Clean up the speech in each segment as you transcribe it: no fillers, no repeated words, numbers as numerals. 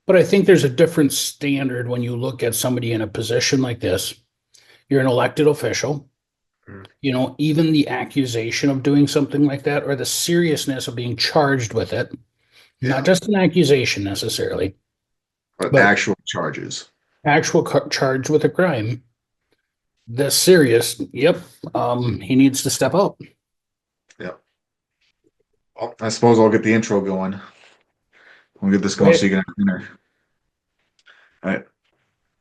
But I think there's a different standard when you look at somebody in a position like this. You're an elected official. Mm. Even the accusation of doing something like that or the seriousness of being charged with it, not Yeah, just an accusation necessarily, but but actual charges. actual charge with a crime this serious. Yep. He needs to step up. Yeah. Well, I suppose I'll get the intro going. We'll get this Go going so ahead. you can have dinner. All right.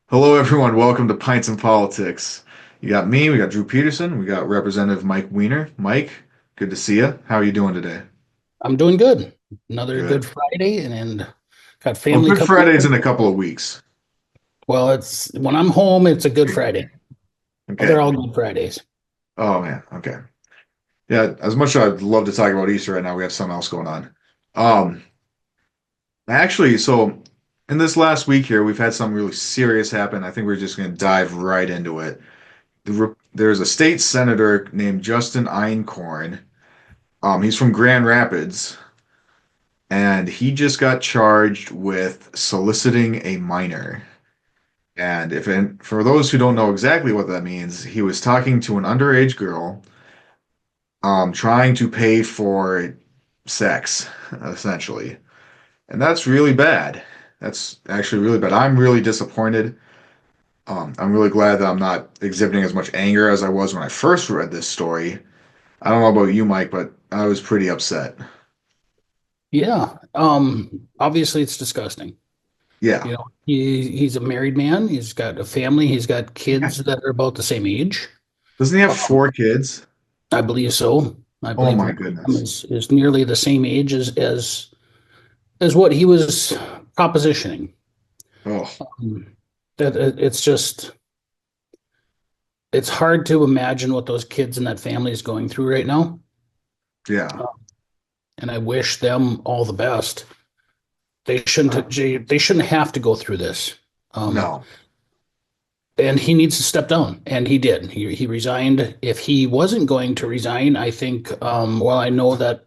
Hello, everyone. Welcome to Pints and Politics. You got me, we got Drew Peterson, we got Representative Mike Weiner. Mike, good to see you. How are you doing today? I'm doing good. Another Good. good Friday and got Well, family Good coming Friday's over. in a couple of weeks. Well, it's when I'm home, it's a good Friday. Oh, they're Okay. all good Fridays. Oh, man. Okay. Yeah, as much as I'd love to talk about Easter right now, we have something else going on. Um, Actually, so in this last week here, we've had something really serious happen. I think we're just going to dive right into it. There's a state senator named Justin Einkorn. He's from Grand Rapids, and he just got charged with soliciting a minor. And for those who don't know exactly what that means, he was talking to an underage girl, trying to pay for sex, essentially. And that's really bad. That's actually really bad. I'm really disappointed. I'm really glad that I'm not exhibiting as much anger as I was when I first read this story. I don't know about you, Mike, but I was pretty upset. Yeah. Obviously it's disgusting. Yeah. He's a married man. He's got a family. He's got kids that are about the same age. Doesn't he have Um, 4 kids? I believe so. I Oh believe my one of them goodness. is nearly the same age as what he was propositioning. Oh, Um, that it's just it's hard to imagine what those kids and that family is going through right now. yeah. And I wish them all the best. They shouldn't have to go through this. Um, No. and he needs to step down, and he did. He resigned. If he wasn't going to resign, I think. Well, I know that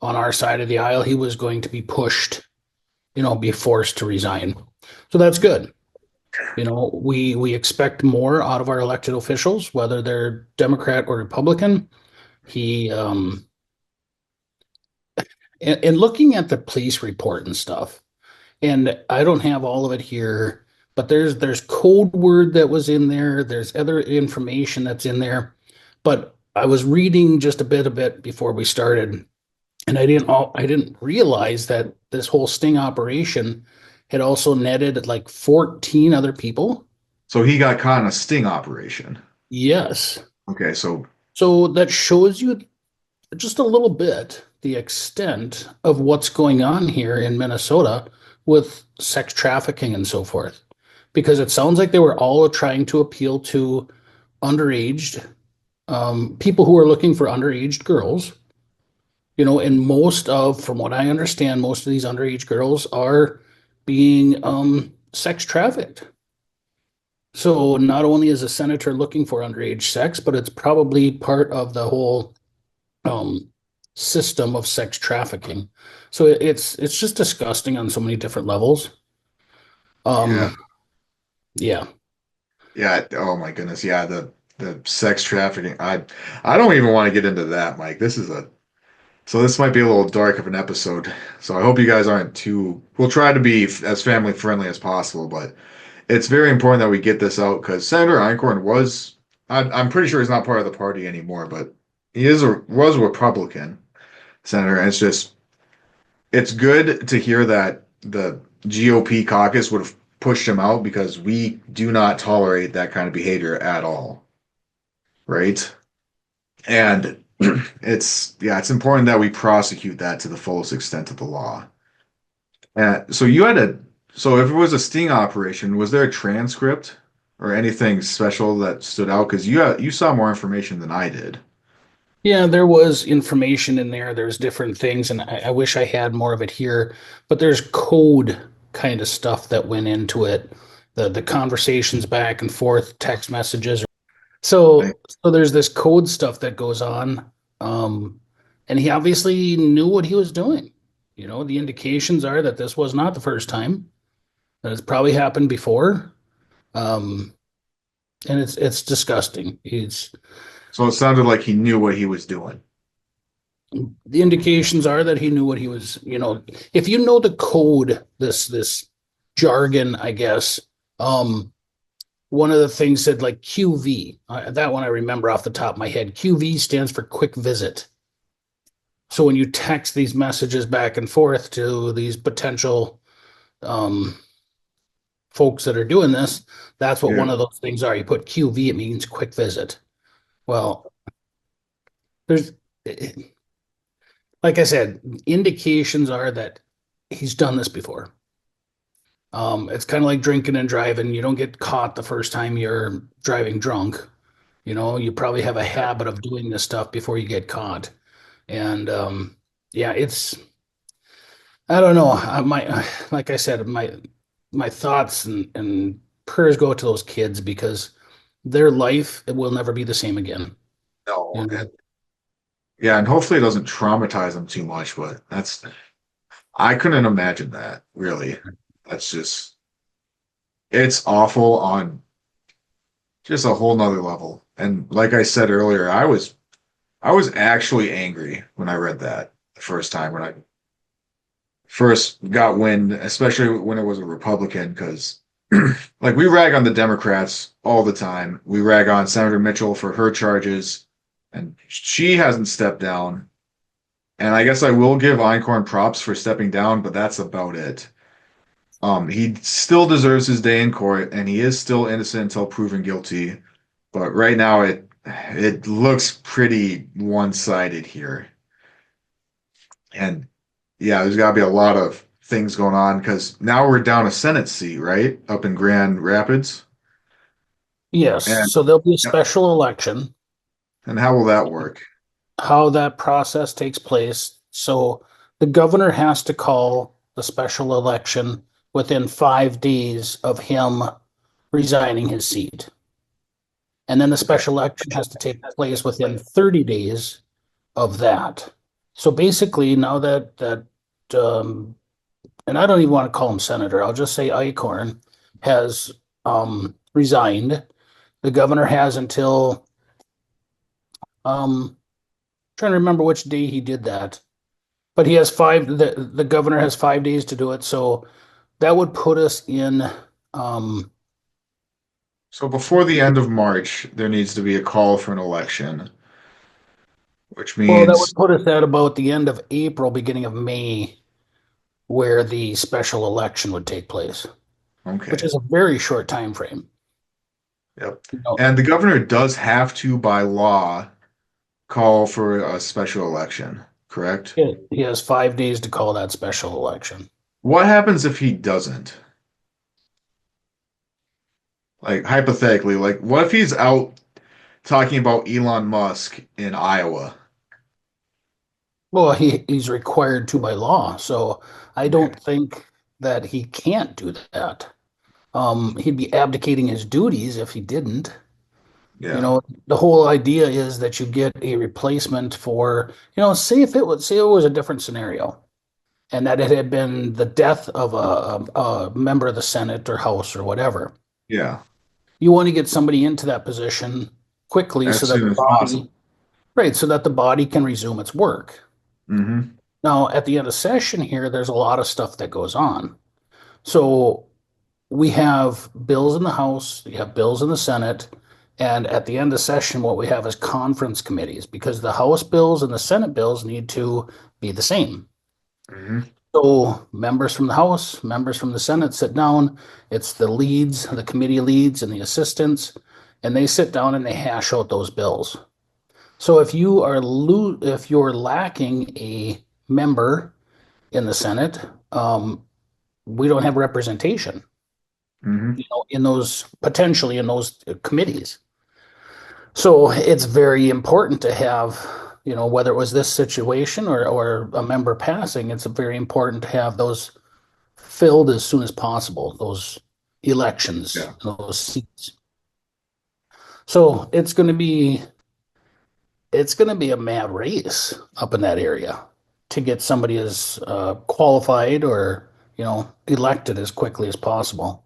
on our side of the aisle, he was going to be pushed. Be forced to resign. So that's good. We expect more out of our elected officials, whether they're Democrat or Republican. He and looking at the police report and stuff, and I don't have all of it here, but there's code word that was in there. There's other information that's in there, but I was reading just a bit before we started, and I didn't realize that this whole sting operation had also netted like 14 other people. So he got caught in a sting operation. Yes. Okay, so So that shows you just a little bit the extent of what's going on here in Minnesota with sex trafficking and so forth. Because it sounds like they were all trying to appeal to underaged people who are looking for underaged girls. And from what I understand, most of these underage girls are being sex trafficked. So not only is a senator looking for underage sex, but it's probably part of the whole um, system of sex trafficking. So it's just disgusting on so many different levels. yeah. Um, yeah, Yeah, oh my goodness. Yeah, the sex trafficking. I don't even want to get into that, Mike. This might be a little dark of an episode. So I hope you guys aren't too we'll try to be as family friendly as possible, but it's very important that we get this out because Senator Einkorn I'm pretty sure he's not part of the party anymore, but was a Republican senator. And it's good to hear that the GOP caucus would have pushed him out because we do not tolerate that kind of behavior at all, right? And it's important that we prosecute that to the fullest extent of the law. So if it was a sting operation, was there a transcript or anything special that stood out? Because you saw more information than I did. yeah, there was information in there. There's different things, and I wish I had more of it here. But there's code kind of stuff that went into it. The conversations back and forth, text messages. Like, So there's this code stuff that goes on. And he obviously knew what he was doing. The indications are that this was not the first time. and it's probably happened before. Um, and it's disgusting. He's So it sounded like he knew what he was doing. The indications are that he knew what he was, if you know the code, this jargon, I guess. One of the things said like QV. That one I remember off the top of my head. QV stands for quick visit. So when you text these messages back and forth to these potential um, folks that are doing this, that's what Yeah. one of those things are. You put QV, it means quick visit. Well, there's, like I said, indications are that he's done this before. It's kind of like drinking and driving. You don't get caught the first time you're driving drunk. You probably have a Yeah. habit of doing this stuff before you get caught. And yeah, I don't know. Like I said, my thoughts and prayers go to those kids because their life it will never be the same again. No. You know, Yeah, and hopefully it doesn't traumatize them too much, but I couldn't imagine that, really. That's just it's awful on just a whole nother level. And like I said earlier, I was actually angry when I read that the first time when I first got wind, especially when it was a Republican, because like we rag on the Democrats all the time. We rag on Senator Mitchell for her charges, and she hasn't stepped down. And I guess I will give Einkorn props for stepping down, but that's about it. He still deserves his day in court, and he is still innocent until proven guilty. But right now, it looks pretty one-sided here. And yeah, there's got to be a lot of things going on because now we're down a Senate seat, right? Up in Grand Rapids. yes. And So there'll be a yep. special election. And how will that work? How that process takes place. So the governor has to call the special election within 5 days of him resigning his seat. And then the Okay. special election has to take place within 30 days of that. So basically, now um, and I don't even want to call him senator, I'll just say Eichhorn has resigned. The governor has until trying to remember which day he did that, but he has the governor has 5 days to do it. So that would put us in um, So before the end of March, there needs to be a call for an election, which well, that would means, put us at about the end of April, beginning of May, where the special election would take place, which okay. is a very short time frame. Yep. You know, And the governor does have to, by law, call for a special election, correct? he has 5 days to call that special election. What happens if he doesn't? Like, hypothetically, like, what if he's out talking about Elon Musk in Iowa? Well, he's required to by law, so I Okay. don't think that he can't do that. He'd be abdicating his duties if he didn't. You Yeah. know, the whole idea is that you get a replacement for, say it was a different scenario and that it had been the death of a member of the Senate or House or whatever. Yeah. You want to get somebody into that position quickly so As that soon the as body, possible. right, so that the body can resume its work. Hmm. Now, at the end of session here, there's a lot of stuff that goes on. So we have bills in the House, we have bills in the Senate, and at the end of session, what we have is conference committees because the House bills and the Senate bills need to be the same. Hmm. So members from the House, members from the Senate sit down. It's the leads, the committee leads, and the assistants, and they sit down and they hash out those bills. So if you're lacking a member in the Senate, we don't have representation, Hmm. in those potentially in those committees. So it's very important to have, whether it was this situation or a member passing, it's very important to have those filled as soon as possible, those elections, Yeah. those seats. So it's going to be a mad race up in that area to get somebody as qualified or elected as quickly as possible.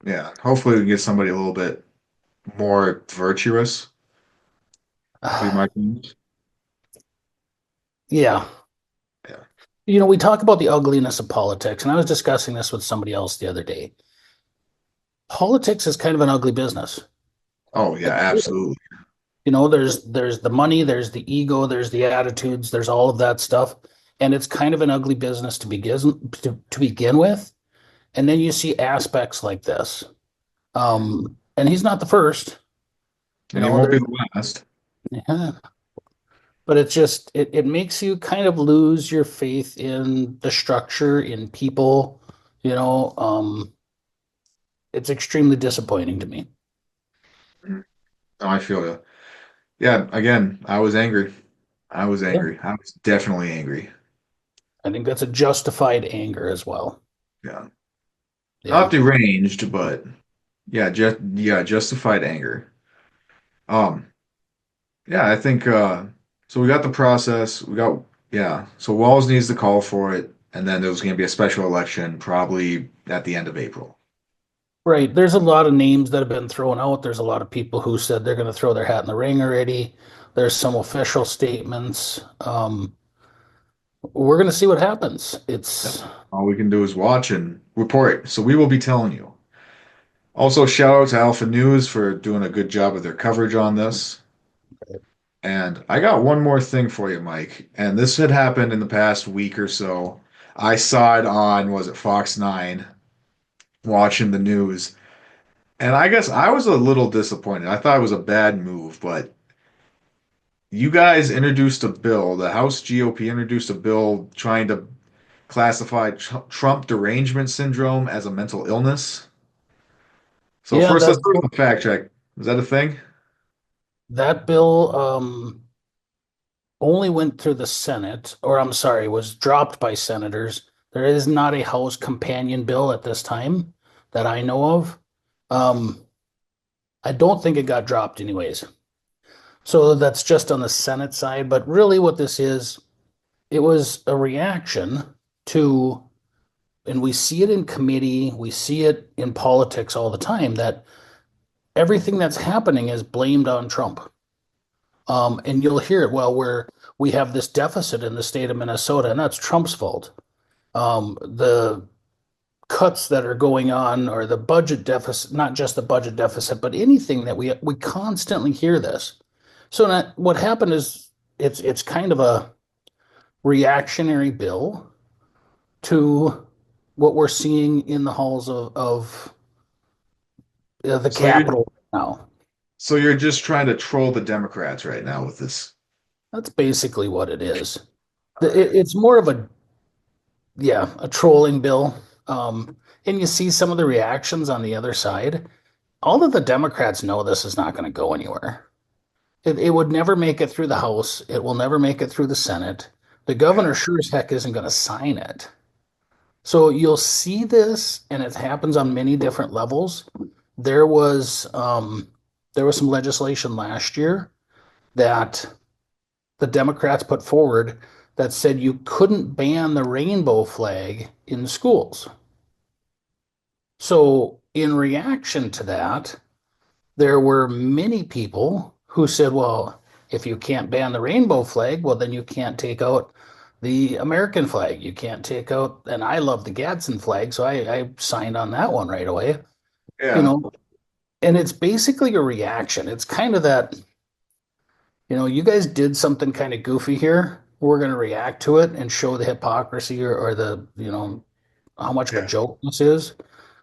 Yeah. Hopefully we can get somebody a little bit more virtuous, to be my opinion. Yeah. Yeah. We talk about the ugliness of politics, and I was discussing this with somebody else the other day. Politics is kind of an ugly business. Oh yeah, absolutely. There's the money, there's the ego, there's the attitudes, there's all of that stuff, and it's kind of an ugly business to begin with. And then you see aspects like this. And he's not the first. And he won't There's be the last. yeah, but it's just it makes you kind of lose your faith in the structure, in people. You know, it's extremely disappointing to me. No, I feel you. Yeah, again, I was angry. I was Yeah. angry. I was definitely angry. I think that's a justified anger as well. Yeah. Yeah. Not deranged, but yeah, justified anger. Um, yeah, I think so we got the process. We got yeah. So Walls needs to call for it, and then there's gonna be a special election probably at the end of April. Right. There's a lot of names that have been thrown out. There's a lot of people who said they're going to throw their hat in the ring already. There's some official statements. We're going to see what happens. Yep. It's All we can do is watch and report. So we will be telling you. Also, shout out to Alpha News for doing a good job of their coverage on this. And I got one more thing for you, Mike. And this had happened in the past week or so. I saw it on, was it Fox 9, watching the news. And I guess I was a little disappointed. I thought it was a bad move, but you guys introduced a bill, the House GOP introduced a bill trying to classify Trump derangement syndrome as a mental illness. So yeah, first, that let's start with the fact check. Is that a thing? that bill only went through the Senate, or I'm sorry, was dropped by senators. There is not a House companion bill at this time that I know of. Um, I don't think it got dropped anyways. So that's just on the Senate side. But really, what this is, it was a reaction to, and we see it in committee, we see it in politics all the time, that everything that's happening is blamed on Trump. And you'll hear it, well, we have this deficit in the state of Minnesota, and that's Trump's fault. The cuts that are going on, or the budget deficit, not just the budget deficit, but anything that we constantly hear this. So what happened is it's kind of a reactionary bill to what we're seeing in the halls of the So you're Capitol now. so you're just trying to troll the Democrats right now with this. That's basically what it is. All right. It's more of a trolling bill. And you see some of the reactions on the other side. All of the Democrats know this is not going to go anywhere. It would never make it through the House. It will never make it through the Senate. The Yeah. governor sure as heck isn't going to sign it. So you'll see this, and it happens on many different levels. There was um, there was some legislation last year that the Democrats put forward that said you couldn't ban the rainbow flag in schools. So in reaction to that, there were many people who said, well, if you can't ban the rainbow flag, well, then you can't take out the American flag. You can't take out, and I love the Gadsden flag, so I signed on that one right away. You Yeah. know, and it's basically a reaction. It's kind of that, you guys did something kind of goofy here. We're going to react to it and show the hypocrisy or the, how much of a Yeah. joke this is.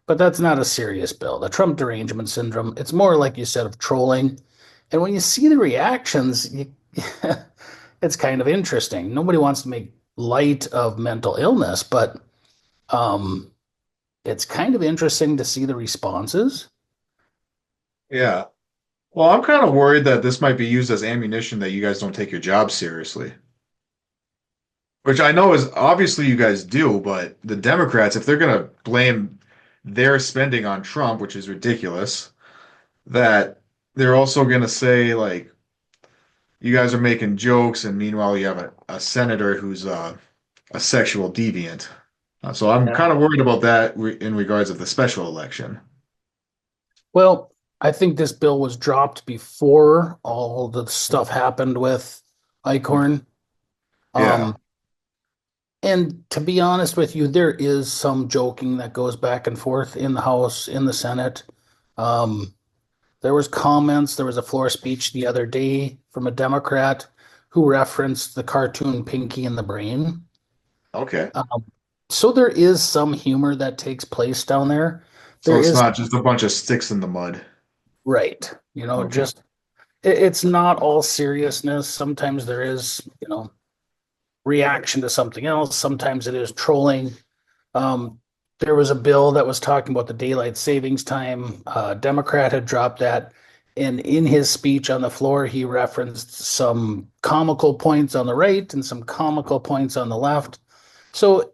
But that's not a serious bill. The Trump derangement syndrome, it's more like you said of trolling. And when you see the reactions, it's kind of interesting. Nobody wants to make light of mental illness, but um, it's kind of interesting to see the responses. Yeah. Well, I'm kind of worried that this might be used as ammunition that you guys don't take your job seriously. Which I know is obviously you guys do, but the Democrats, if they're going to blame their spending on Trump, which is ridiculous, that they're also going to say, like, you guys are making jokes, and meanwhile, you have a senator who's a sexual deviant. So I'm Yeah. kind of worried about that in regards of the special election. Well, I think this bill was dropped before all the stuff happened with Icorn. Yeah. Um, and to be honest with you, there is some joking that goes back and forth in the House, in the Senate. Um, there was comments, there was a floor speech the other day from a Democrat who referenced the cartoon Pinky and the Brain. Okay. Um, so there is some humor that takes place down there. So There it's is, not just a bunch of sticks in the mud. right, Okay. just it's not all seriousness. Sometimes there is, reaction to something else. Sometimes it is trolling. Um, there was a bill that was talking about the daylight savings time. Democrat had dropped that. And in his speech on the floor, he referenced some comical points on the right and some comical points on the left. So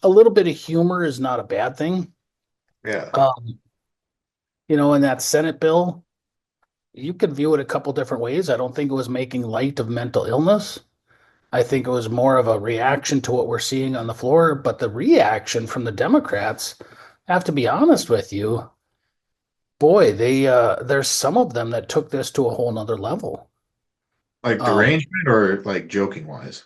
a little bit of humor is not a bad thing. Yeah. Um, in that Senate bill, you could view it a couple different ways. I don't think it was making light of mental illness. I think it was more of a reaction to what we're seeing on the floor. But the reaction from the Democrats, I have to be honest with you, boy, there's some of them that took this to a whole nother level. Like Um, derangement or like joking wise?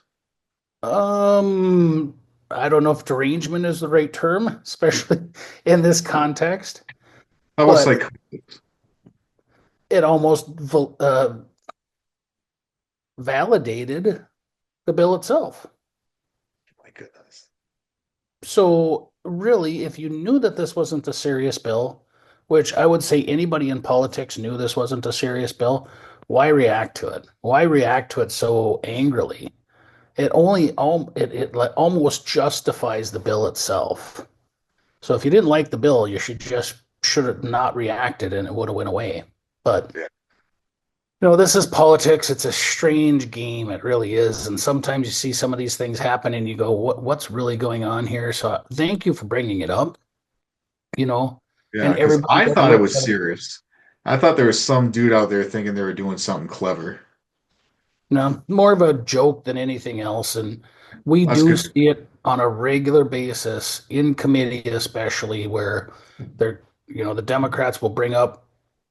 um, I don't know if derangement is the right term, especially in this context, Almost but like, it almost validated the bill itself. my goodness. So really, if you knew that this wasn't a serious bill, which I would say anybody in politics knew this wasn't a serious bill, why react to it? Why react to it so angrily? It almost justifies the bill itself. So if you didn't like the bill, you should have not reacted and it would have went away. But Yeah. this is politics. It's a strange game. It really is. And sometimes you see some of these things happen and you go, what's really going on here? So thank you for bringing it up, you know, Yeah, and because everybody I go thought it look was at it. serious. I thought there was some dude out there thinking they were doing something clever. More of a joke than anything else. And we That's do good. see it on a regular basis in committee, especially where the Democrats will bring up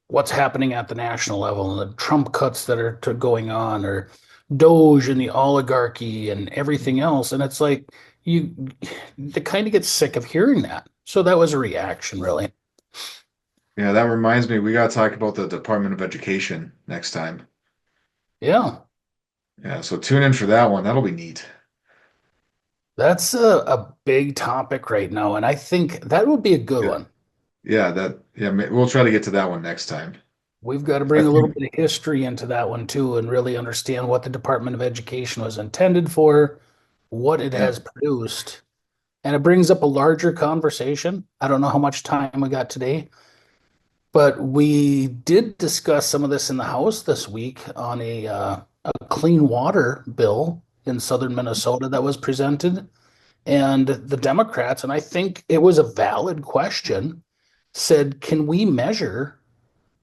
what's happening at the national level and the Trump cuts that are going on, or Doge and the oligarchy and everything else. And it's like you they kind of get sick of hearing that. So that was a reaction, really. Yeah, that reminds me, we got to talk about the Department of Education next time. Yeah, Yeah, so tune in for that one. That'll be neat. that's a big topic right now. And I think that would be a good Yeah, one. we'll try to get to that one next time. We've got to I bring a little think, bit of history into that one too and really understand what the Department of Education was intended for, what it yeah, has produced. And it brings up a larger conversation. I don't know how much time we got today, but we did discuss some of this in the House this week on a clean water bill in southern Minnesota that was presented. And the Democrats, and I think it was a valid question, said, can we measure,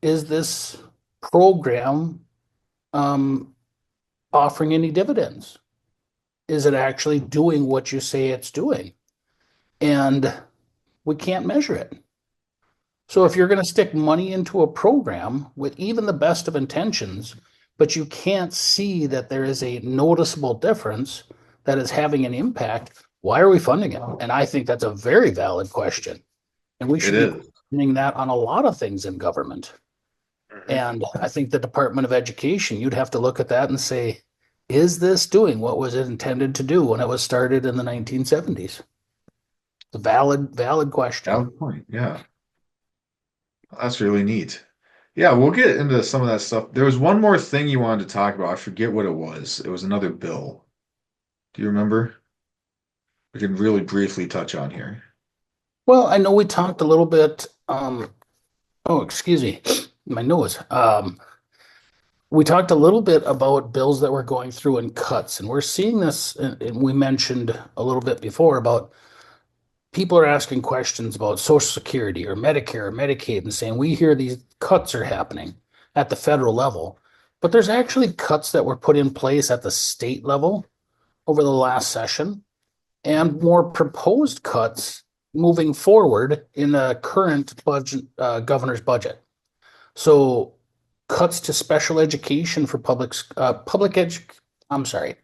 is this program um, offering any dividends? Is it actually doing what you say it's doing? And we can't measure it. So if you're going to stick money into a program with even the best of intentions, but you can't see that there is a noticeable difference that is having an impact, why are we funding it? And I think that's a very valid question. And we it should be is. questioning that on a lot of things in government. Mhm. And I think the Department of Education, you'd have to look at that and say, is this doing what was it intended to do when it was started in the 1970s? It's a valid question. Valid point. Yeah, that's really neat. Yeah, we'll get into some of that stuff. There was one more thing you wanted to talk about. I forget what it was. It was another bill. Do you remember? We can really briefly touch on here. Well, I know we talked a little bit. Oh, excuse me, my nose. We talked a little bit about bills that were going through in cuts, and we're seeing this. And we mentioned a little bit before about people are asking questions about Social Security or Medicare or Medicaid and saying, we hear these cuts are happening at the federal level, but there's actually cuts that were put in place at the state level over the last session. and more proposed cuts moving forward in the current budget, governor's budget. So cuts to special education for I'm sorry,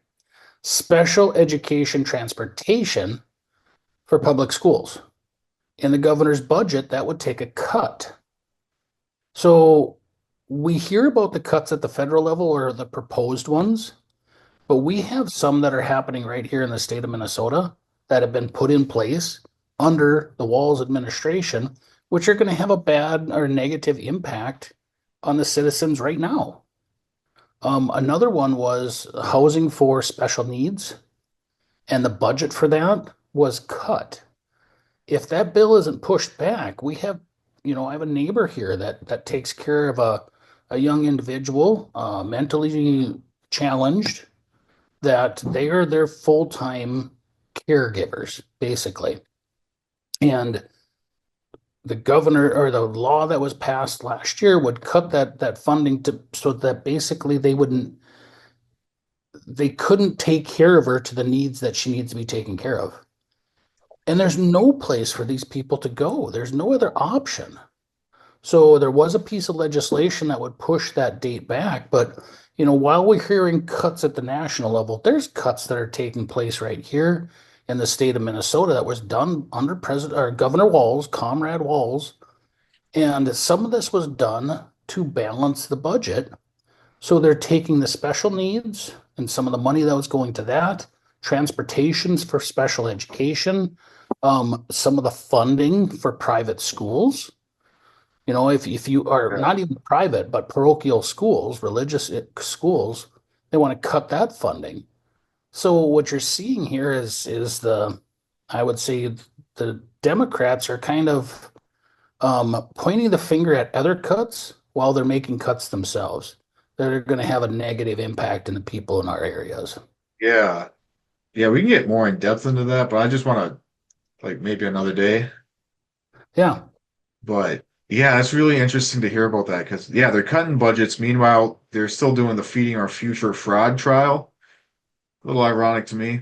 special education transportation for public schools. In the governor's budget, that would take a cut. So we hear about the cuts at the federal level or the proposed ones, but we have some that are happening right here in the state of Minnesota that have been put in place under the Walz administration, which are going to have a bad or negative impact on the citizens right now. Another one was housing for special needs, and the budget for that was cut. If that bill isn't pushed back, we have, I have a neighbor here that takes care of a young individual, mentally challenged, that they are their full-time caregivers, basically. And the governor or the law that was passed last year would cut that funding to so that basically they couldn't take care of her to the needs that she needs to be taken care of. And there's no place for these people to go. There's no other option. So there was a piece of legislation that would push that date back, but while we're hearing cuts at the national level, there's cuts that are taking place right here in the state of Minnesota that was done under President or Governor Walz, Comrade Walz, and some of this was done to balance the budget. So they're taking the special needs and some of the money that was going to that, transportations for special education, some of the funding for private schools. If you are Yeah. not even private, but parochial schools, religious schools, they want to cut that funding. So what you're seeing here is I would say the Democrats are kind of pointing the finger at other cuts while they're making cuts themselves that are going to have a negative impact in the people in our areas. Yeah. Yeah, we can get more in depth into that, but I just want to like maybe another day. Yeah. But yeah, it's really interesting to hear about that because yeah, they're cutting budgets. Meanwhile, they're still doing the Feeding Our Future fraud trial. A little ironic to me.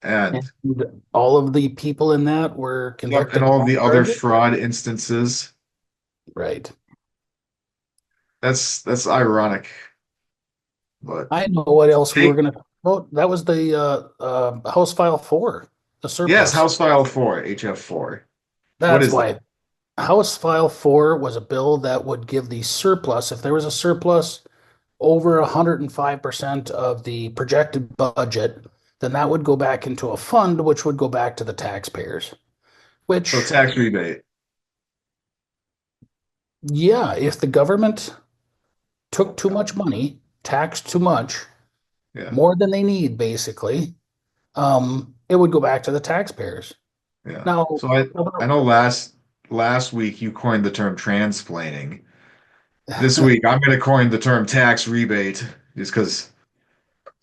And And all of the people in that were yep, and convicted all on the other charges. fraud instances. Right. That's ironic. But I know what else we were hey, going to talk about. That was the House File 4, the yes, surplus. House File 4, HF4. What That's is that? why House File 4 was a bill that would give the surplus, if there was a surplus over 105% of the projected budget, then that would go back into a fund, which would go back to the taxpayers. So Which, tax rebate. yeah, if the government took too much money, taxed too much, Yeah, more than they need, basically, it would go back to the taxpayers. yeah. Now, So I know last week you coined the term transplaining. This week I'm going to coin the term tax rebate just because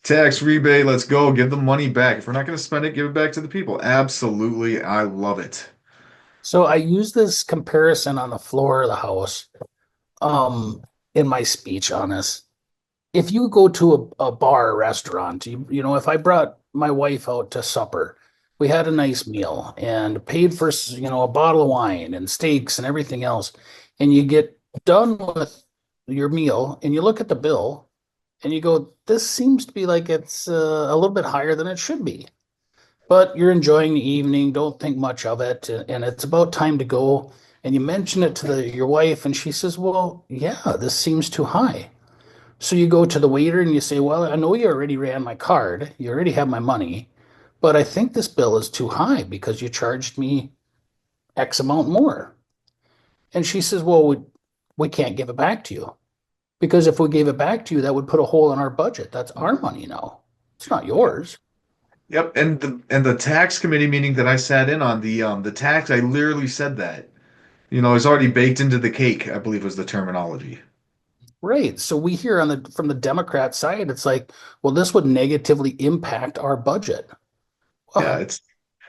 tax rebate, let's go, give the money back. If we're not going to spend it, give it back to the people. Absolutely, I love it. so I use this comparison on the floor of the house, um, in my speech on this. If you go to a bar or restaurant, if I brought my wife out to supper, we had a nice meal and paid for, a bottle of wine and steaks and everything else, and you get done with your meal and you look at the bill and you go, this seems to be like it's a little bit higher than it should be. But you're enjoying the evening, don't think much of it, and it's about time to go. And you mention it to your wife, and she says, well, yeah, this seems too high. So you go to the waiter and you say, well, I know you already ran my card, you already have my money, but I think this bill is too high because you charged me X amount more. And she says, well, we can't give it back to you because if we gave it back to you, that would put a hole in our budget. That's our money now. It's not yours. Yep, and the tax committee meeting that I sat in on, the tax, I literally said that. It's already baked into the cake, I believe was the terminology. Right. So we hear from the Democrat side, it's like, well, this would negatively impact our budget. Yeah, Well, it's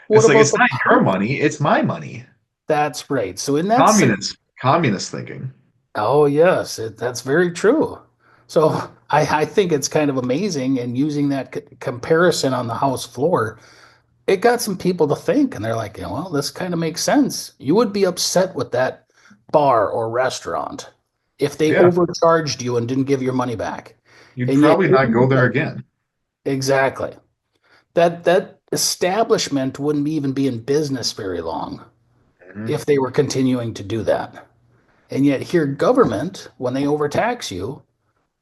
what like about it's the not your positive? money, it's my money. That's right. So in that sense, Communist thinking. oh yes, that's very true. So I think it's kind of amazing and using that comparison on the House floor. it got some people to think, and they're like, yeah, well, this kind of makes sense. You would be upset with that bar or restaurant if they Yeah, overcharged you and didn't give your money back. you'd And yet, probably not go there again. exactly. That establishment wouldn't even be in business very long Mhm. if they were continuing to do that. And yet here government, when they overtax you,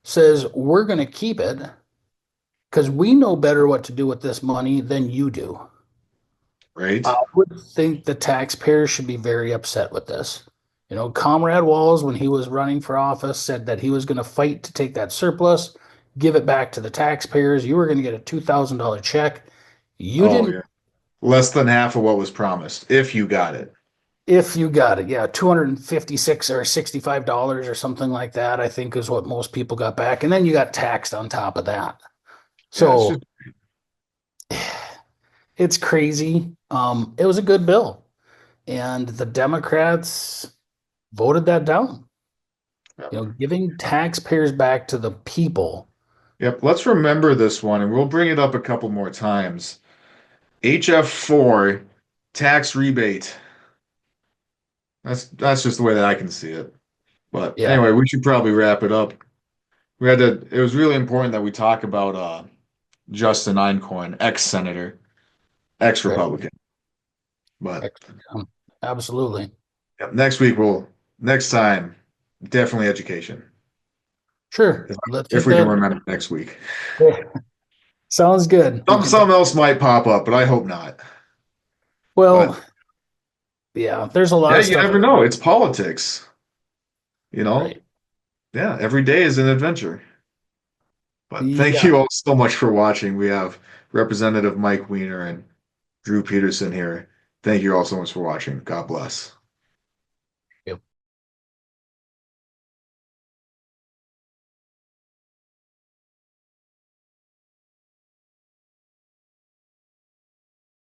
says we're going to keep it because we know better what to do with this money than you do. I Right? would think the taxpayers should be very upset with this. You know, Comrade Walls, when he was running for office, said that he was going to fight to take that surplus, give it back to the taxpayers. You were going to get a $2,000 check. You Oh, didn't, yeah. Less than half of what was promised, if you got it. if you got it. Yeah, 256 or $65 or something like that, I think is what most people got back. And then you got taxed on top of that. Yeah, it's So just it's crazy. It was a good bill, and the Democrats voted that down. yeah. You know, giving taxpayers back to the people. Yep. Let's remember this one, and we'll bring it up a couple more times. HF4 tax rebate. That's just the way that I can see it. But Yeah, anyway, we should probably wrap it up. We had to, it was really important that we talk about Justin Einkorn, ex-senator, right. ex-Republican. But Absolutely. yep, next time, definitely education. Sure. If, Let's if hit we can that. remember next week. Yeah, sounds good. We can talk. Something else might pop up, but I hope not. But Well, yeah, there's a lot yeah, of you stuff. never know. It's politics, you know? Right. Yeah, every day is an adventure. But thank Yeah. you all so much for watching. We have Representative Mike Weiner and Drew Peterson here. Thank you all so much for watching. God bless.